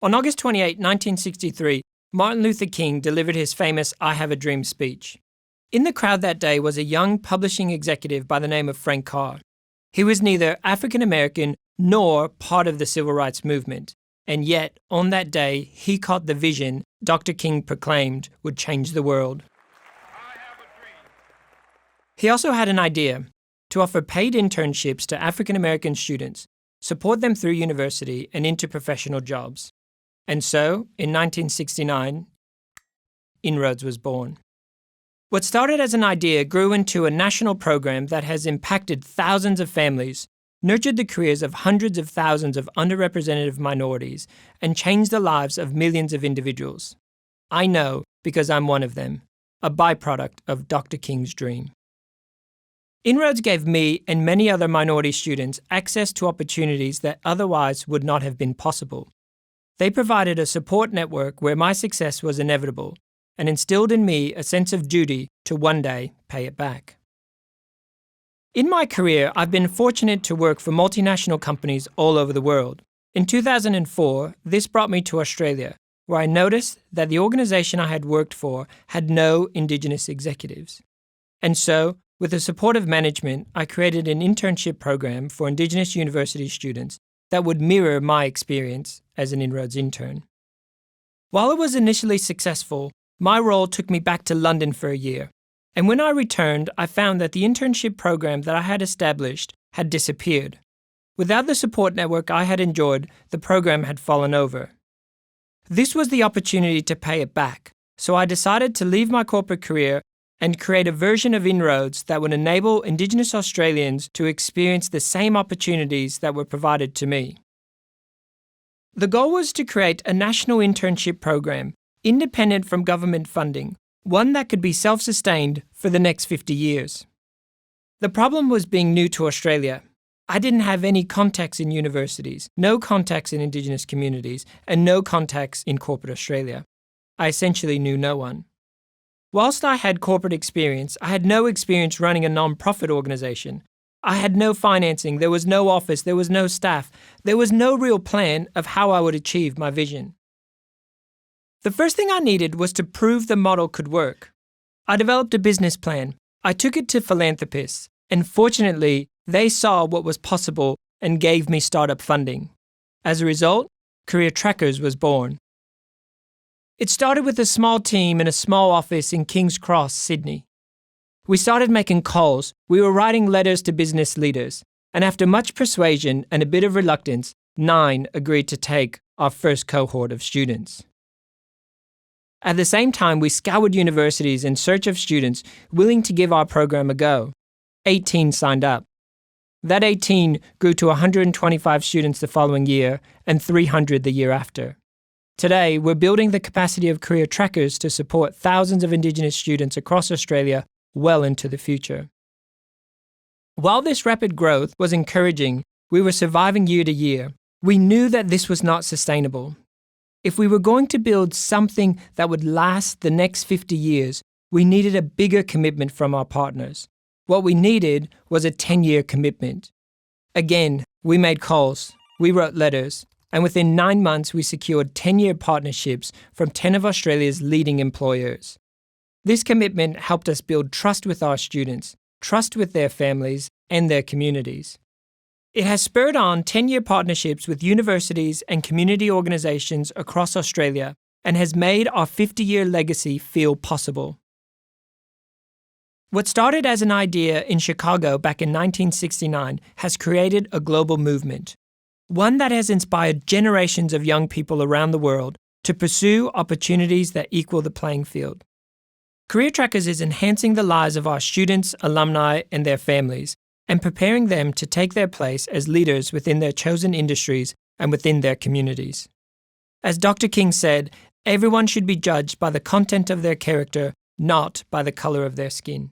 On August 28, 1963, Martin Luther King delivered his famous I Have a Dream speech. In the crowd that day was a young publishing executive by the name of Frank Carr. He was neither African American nor part of the civil rights movement, and yet, on that day, he caught the vision Dr. King proclaimed would change the world. He also had an idea to offer paid internships to African American students, support them through university and into professional jobs. And so, in 1969, Inroads was born. What started as an idea grew into a national program that has impacted thousands of families, nurtured the careers of hundreds of thousands of underrepresented minorities, and changed the lives of millions of individuals. I know because I'm one of them, a byproduct of Dr. King's dream. Inroads gave me and many other minority students access to opportunities that otherwise would not have been possible. They provided a support network where my success was inevitable and instilled in me a sense of duty to one day pay it back. In my career, I've been fortunate to work for multinational companies all over the world. In 2004, this brought me to Australia, where I noticed that the organization I had worked for had no Indigenous executives. And so, with the support of management, I created an internship program for Indigenous university students that would mirror my experience as an Inroads intern. While it was initially successful, my role took me back to London for a year. And when I returned, I found that the internship program that I had established had disappeared. Without the support network I had enjoyed, the program had fallen over. This was the opportunity to pay it back, so I decided to leave my corporate career and create a version of Inroads that would enable Indigenous Australians to experience the same opportunities that were provided to me. The goal was to create a national internship program, independent from government funding, one that could be self-sustained for the next 50 years. The problem was being new to Australia. I didn't have any contacts in universities, no contacts in Indigenous communities, and no contacts in corporate Australia. I essentially knew no one. Whilst I had corporate experience, I had no experience running a non-profit organisation. I had no financing, there was no office, there was no staff, there was no real plan of how I would achieve my vision. The first thing I needed was to prove the model could work. I developed a business plan. I took it to philanthropists, and fortunately, they saw what was possible and gave me startup funding. As a result, CareerTrackers was born. It started with a small team in a small office in King's Cross, Sydney. We started making calls, we were writing letters to business leaders, and after much persuasion and a bit of reluctance, 9 agreed to take our first cohort of students. At the same time, we scoured universities in search of students willing to give our program a go. 18 signed up. That 18 grew to 125 students the following year and 300 the year after. Today, we're building the capacity of CareerTrackers to support thousands of Indigenous students across Australia well into the future. While this rapid growth was encouraging, we were surviving year to year. We knew that this was not sustainable. If we were going to build something that would last the next 50 years, we needed a bigger commitment from our partners. What we needed was a 10-year commitment. Again, we made calls, we wrote letters, and within 9 months we secured 10-year partnerships from 10 of Australia's leading employers. This commitment helped us build trust with our students, trust with their families, and their communities. It has spurred on 10-year partnerships with universities and community organisations across Australia and has made our 50-year legacy feel possible. What started as an idea in Chicago back in 1969 has created a global movement, one that has inspired generations of young people around the world to pursue opportunities that equal the playing field. CareerTrackers is enhancing the lives of our students, alumni, and their families, and preparing them to take their place as leaders within their chosen industries and within their communities. As Dr. King said, everyone should be judged by the content of their character, not by the color of their skin.